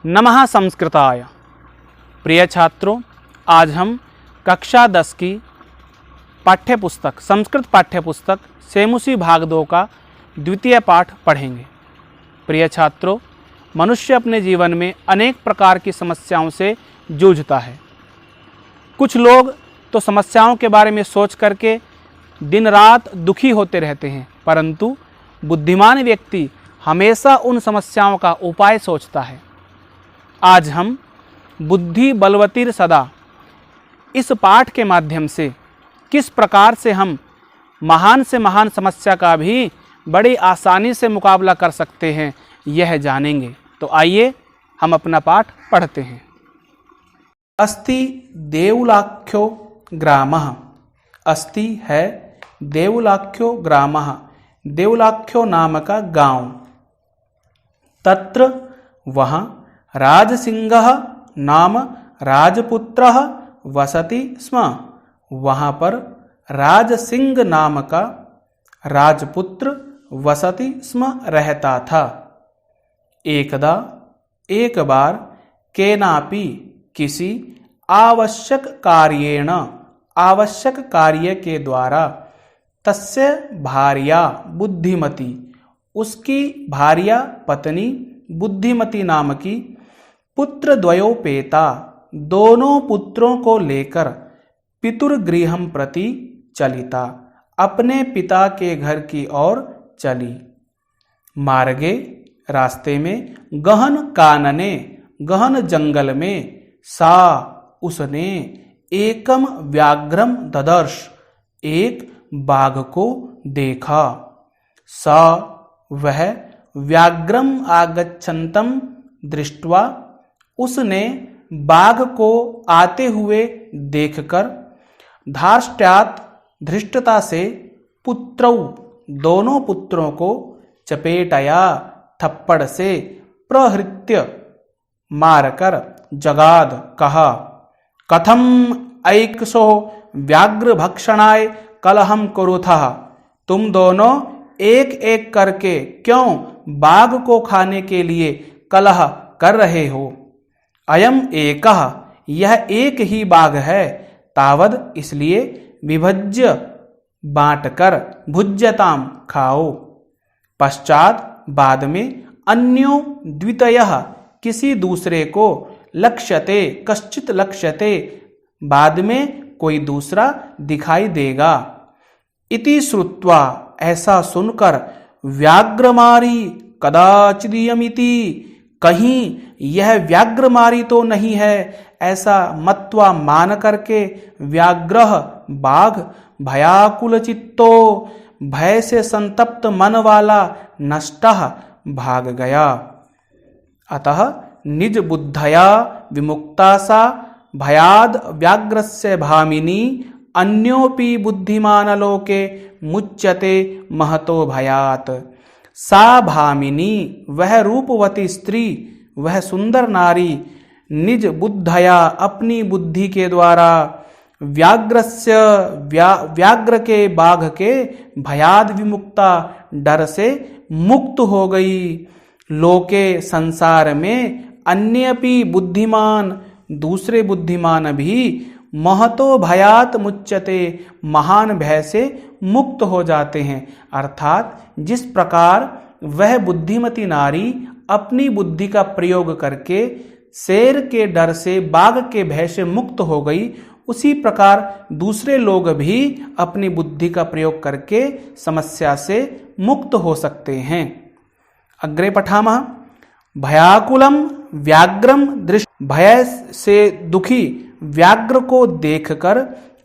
नमः संस्कृताय। प्रिय छात्रों, आज हम कक्षा 10 की पाठ्यपुस्तक संस्कृत पाठ्यपुस्तक सेमुसी भाग 2 का द्वितीय पाठ पढ़ेंगे। प्रिय छात्रों, मनुष्य अपने जीवन में अनेक प्रकार की समस्याओं से जूझता है। कुछ लोग तो समस्याओं के बारे में सोच करके दिन रात दुखी होते रहते हैं, परंतु बुद्धिमान व्यक्ति हमेशा उन समस्याओं का उपाय सोचता है। आज हम बुद्धि बलवतीर सदा इस पाठ के माध्यम से किस प्रकार से हम महान से महान समस्या का भी बड़ी आसानी से मुकाबला कर सकते हैं, यह जानेंगे। तो आइए हम अपना पाठ पढ़ते हैं। अस्ति देवलाख्यो ग्रामः। अस्ति है देवलाख्यो ग्रामः, देवलाख्यो नाम का गांव। तत्र वहाँ राजसिंहः नाम राजपुत्रः वसति स्म। वहाँ पर राजसिंह नाम का राजपुत्र वसति स्म रहता था। एकदा एक बार केनापि किसी आवश्यक कार्येण, आवश्यक कार्य के द्वारा तस्य भार्या बुद्धिमती, उसकी भार्या पत्नी बुद्धिमती नाम की पुत्रद्वयोपेता, दोनों पुत्रों को लेकर पितुर्गृहं प्रति चलिता, अपने पिता के घर की ओर चली। मार्गे, रास्ते में, गहन कानने, गहन जंगल में, सा उसने एकम व्याघ्रम ददर्श, एक बाघ को देखा। सा वह व्याघ्रम आगच्छन्तम दृष्ट्वा, उसने बाघ को आते हुए देखकर धार्ष्ट्यात् धृष्टता से पुत्रौ, दोनों पुत्रों को चपेटया, थप्पड़ से प्रहृत्य मारकर जगाद, कहा, कथम ऐक्सो व्याघ्र भक्षणाय कलहम कुरुथः। तुम दोनों एक एक करके क्यों बाघ को खाने के लिए कलह कर रहे हो। अयम एकः, यह एक ही बाघ है। तावद, इसलिए, विभज्य, बांटकर, भुज्यताम, खाओ। पश्चात, बाद में, अन्यो द्वितयः, किसी दूसरे को, लक्ष्यते, कश्चित लक्ष्यते, बाद में कोई दूसरा दिखाई देगा। इति श्रुत्वा, ऐसा सुनकर, व्याघ्रमारी कदाचिदयमिति, कहीं यह व्याघ्रमारी तो नहीं है, ऐसा मत्वा मान करके, व्याघ्रः, बाघ, भयाकुल चित्तो, भय से संतप्त मन वाला, नष्टः, भाग गया। अतः निज बुद्धया विमुक्ता सा भयाद व्याघ्रस्य भामिनी, अन्योपि बुद्धिमान लोके मुच्यते महतो भयात्। सा भामिनी, वह रूपवती स्त्री, वह सुंदर नारी, निज बुद्धया, अपनी बुद्धि के द्वारा, व्याघ्रस्य, व्याघ्र के, बाघ के, भयाद विमुक्ता, डर से मुक्त हो गई। लोके, संसार में, अन्यपि बुद्धिमान, दूसरे बुद्धिमान भी, महतो भयात मुच्यते, महान भय से मुक्त हो जाते हैं। अर्थात जिस प्रकार वह बुद्धिमती नारी अपनी बुद्धि का प्रयोग करके शेर के डर से, बाघ के भय से मुक्त हो गई, उसी प्रकार दूसरे लोग भी अपनी बुद्धि का प्रयोग करके समस्या से मुक्त हो सकते हैं। अग्रे पठामः। भयाकुलम व्याघ्रम दृष्ट, भय से दुखी व्याघ्र को देखकर,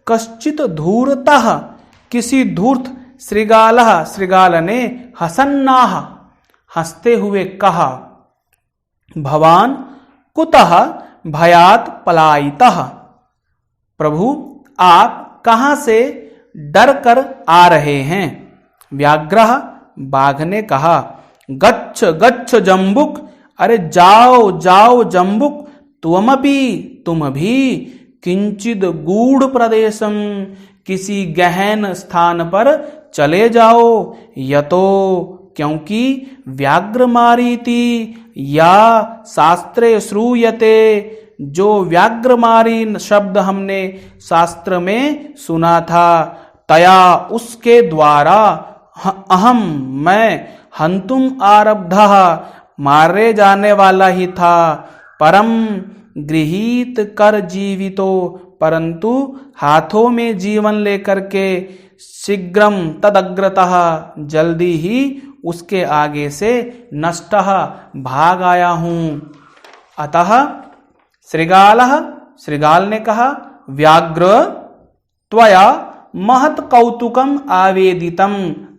कश्चित धूर्तः, किसी धूर्त, श्रृगालः, श्रृगाल ने, हसन्नाह, हंसते हुए कहा, भवान कुतः भयात पलायितः। प्रभु, आप कहाँ से डर कर आ रहे हैं। व्याघ्रः, बाघ ने कहा, गच्छ गच्छ जम्बुक, अरे जाओ जाओ जम्बुक, त्वमपि, तुम भी, किंचिद गूढ़ प्रदेशम, किसी गहन स्थान पर चले जाओ, यतो, क्योंकि व्याघ्रमारीति या शास्त्रे श्रूयते, जो व्याघ्रमारी शब्द हमने शास्त्र में सुना था, तया उसके द्वारा अहम मैं हंतुम आरब्धः मारे जाने वाला ही था, परम गृहीत कर जीवितो परंतु हाथों में जीवन लेकर के शीघ्रम तदग्रतः जल्दी ही उसके आगे से नष्टः भाग आया हूं। अतः श्रृगालः श्रृगाल ने कहा व्याघ्र त्वया महत् कौतुकम आवेदितम,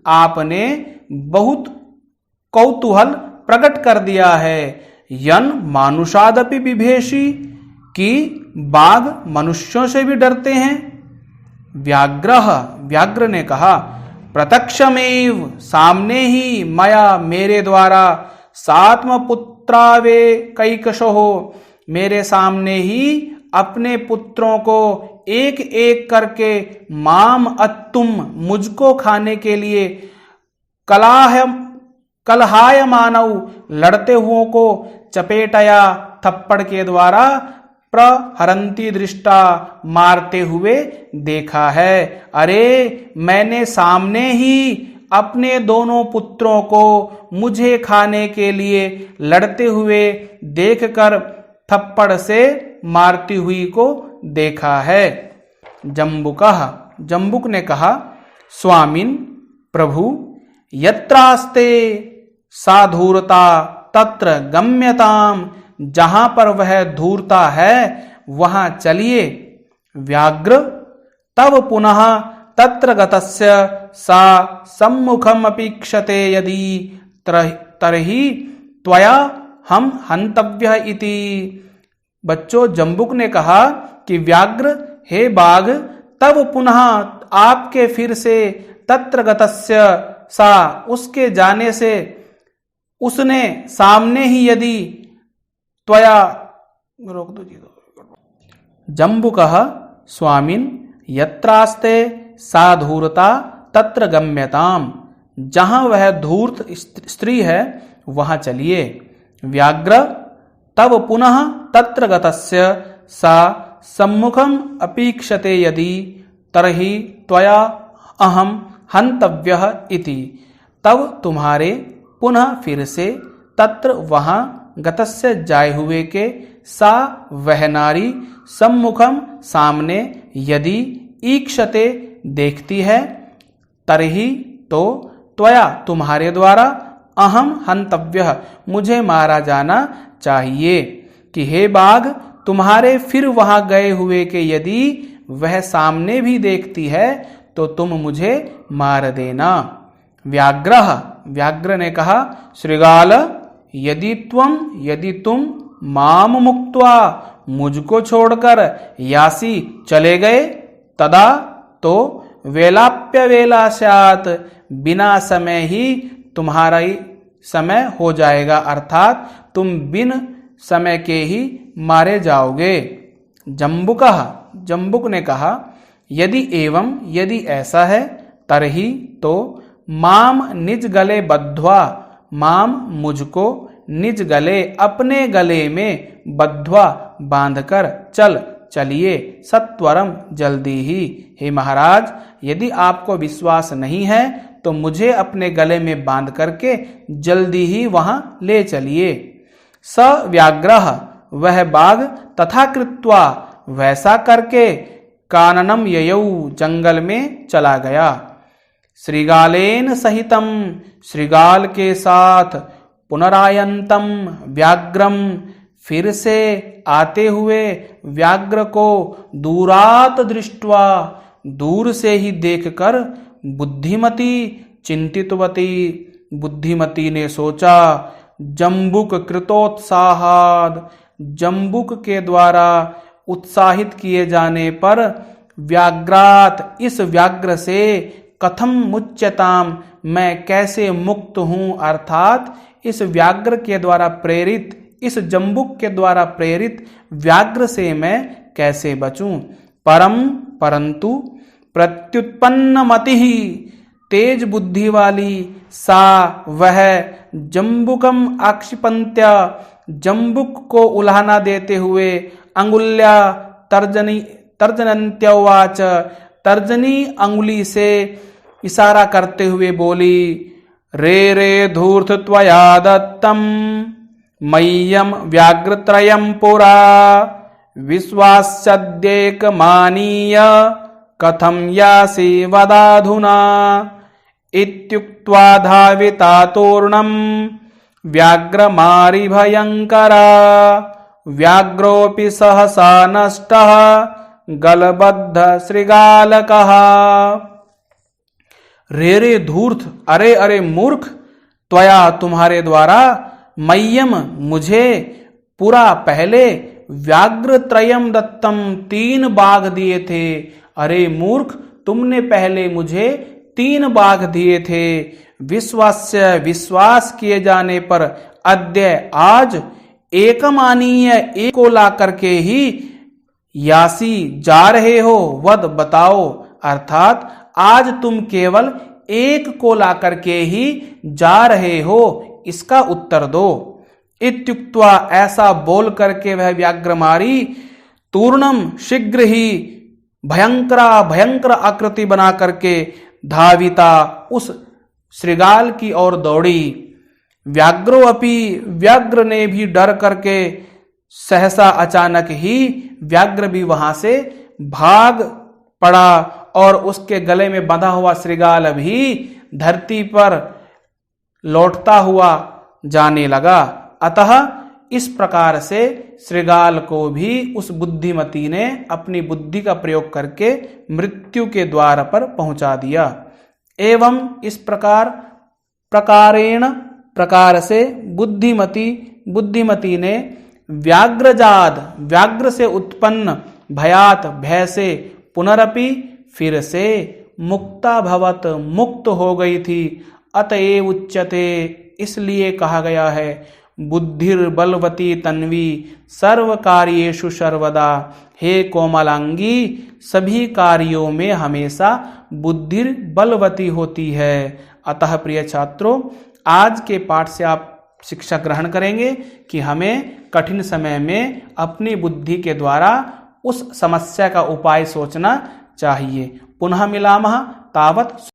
आपने बहुत कौतूहल प्रकट कर दिया है। यन मानुषादपि बिभेषी, कि बाघ मनुष्यों से भी डरते हैं। व्याघ्रः व्याघ्र ने कहा प्रत्यक्षमेव सामने ही मया मेरे द्वारा सात्म पुत्रावे कैकशो, मेरे सामने ही अपने पुत्रों को एक एक करके माम अत्तुम मुझको खाने के लिए कलहाय मानव लड़ते हुओं को चपेटया थप्पड़ के द्वारा प्रहरंती दृष्टा मारते हुए देखा है। अरे मैंने सामने ही अपने दोनों पुत्रों को मुझे खाने के लिए लड़ते हुए देखकर थप्पड़ से मारती हुई को देखा है। जम्बुकः जम्बुक ने कहा स्वामिन प्रभु, यत्रास्ते साधूरता तत्र गम्यताम, जहां पर वह धूर्ता है वहां चलिए। व्याघ्र तब पुनः तत्र गतस्य सा सम्मुखम अपेक्षते यदि तरहि त्वया हम हंतव्य इति। बच्चों, जम्बुक ने कहा कि व्याघ्र, हे बाघ, तब पुनः आपके फिर से तत्र गतस्य सा, उसके जाने से, उसने सामने ही यदि त्वया रोक दो जी। जम्बुकः स्वामिन यत्रास्ते साधूरता तत्र गम्यताम, जहां वह धूर्त स्त्री है वहां चलिए। व्याघ्र तब पुनः तत्र गतस्य सा सम्मुखम अपेक्षते यदि तरहि त्वया अहम हंतव्यः इति। तब तुम्हारे पुनः फिर से तत्र वहां गतस्य जाए हुए के सा वह नारी सम्मुखम सामने यदि ईक्षते देखती है, तरहि तो त्वया तुम्हारे द्वारा अहम हंतव्यः मुझे मारा जाना चाहिए। कि हे बाघ, तुम्हारे फिर वहां गए हुए के यदि वह सामने भी देखती है तो तुम मुझे मार देना। व्याघ्रः व्याघ्र ने कहा श्रृगाल, यदि तुम माम मुक्त्वा मुझको छोड़कर यासी चले गए, तदा तो वेलाप्य वेला स्यात्, बिना समय ही तुम्हारा ही समय हो जाएगा, अर्थात तुम बिन समय के ही मारे जाओगे। जम्बुकः जम्बुक ने कहा यदि ऐसा है, तरहि तो माम निज गले बद्ध्वा, माम मुझको निज गले अपने गले में बद्ध्वा बांधकर चलिए सत्वरम जल्दी ही। हे महाराज, यदि आपको विश्वास नहीं है तो मुझे अपने गले में बांध करके जल्दी ही वहां ले चलिए। स व्याघ्रः वह बाघ तथा कृत्वा वैसा करके काननम ययौ जंगल में चला गया। श्रृगालेन सहितम श्रृगाल के साथ पुनरायंतम व्याघ्रम फिर से आते हुए व्याघ्र को दूरात दृष्ट्वा दूर से ही देखकर बुद्धिमती चिंतितवती बुद्धिमती ने सोचा जम्बुक कृतोत्साहाद जम्बुक के द्वारा उत्साहित किए जाने पर व्याघ्रात इस व्याघ्र से कथम मुच्यताम मैं कैसे मुक्त हूं, अर्थात इस व्याघ्र के द्वारा प्रेरित इस जम्बुक के द्वारा प्रेरित व्याघ्र से मैं कैसे बचूं। परंतु प्रत्युत्पन्न मति तेज बुद्धि वाली सा वह जम्बुकम आक्षिपंत्या जम्बुक को उल्हाना देते हुए अंगुल्या तर्जनंत्योवाच तर्जनी अंगुली से इशारा करते हुए बोली, रे रे धूर्त त्वया दत्तम मह्यम व्याघ्रत्रयं पुरा विश्वास्यद्येकमानीय कथं यासि वदाधुना इत्युक्त्वा धाविता तूर्णं व्याघ्रमारिभयङ्करा व्याघ्रोऽपि सहसा नष्टः गलबद्ध श्रृगालकः। रे रे धूर्त, अरे अरे मूर्ख, त्वया तुम्हारे द्वारा मह्यम मुझे पुरा पहले व्याघ्रत्रयम दत्तम 3 बाघ दिए थे। अरे मूर्ख, तुमने पहले मुझे 3 बाघ दिए थे। विश्वास किए जाने पर अद्य आज एकमानीय एक को ला करके ही यासी जा रहे हो, वद बताओ, अर्थात आज तुम केवल एक को ला करके ही जा रहे हो, इसका उत्तर दो। इत्युक्त्वा ऐसा बोल करके वह व्याघ्रमारी तूर्णम शीघ्र ही भयंकर आकृति बना करके धाविता उस श्रृगाल की ओर दौड़ी। व्याघ्रो अपि, व्याघ्र ने भी डर करके सहसा अचानक ही व्याघ्र भी वहां से भाग पड़ा और उसके गले में बंधा हुआ श्रृगाल भी धरती पर लौटता हुआ जाने लगा। अतः इस प्रकार से श्रृगाल को भी उस बुद्धिमती ने अपनी बुद्धि का प्रयोग करके मृत्यु के द्वार पर पहुंचा दिया। एवं इस प्रकार से बुद्धिमती ने व्याघ्र से उत्पन्न भयात भय से पुनरपि फिर से मुक्ता भवत मुक्त हो गई थी। अतएव उच्यते, इसलिए कहा गया है, बुद्धिर बलवती तन्वी सर्व कार्येषु सर्वदा। हे कोमलांगी, सभी कार्यों में हमेशा बुद्धिर बलवती होती है। अतः प्रिय छात्रों, आज के पाठ से आप शिक्षा ग्रहण करेंगे कि हमें कठिन समय में अपनी बुद्धि के द्वारा उस समस्या का उपाय सोचना चाहिए। पुनः मिलामः, तावत्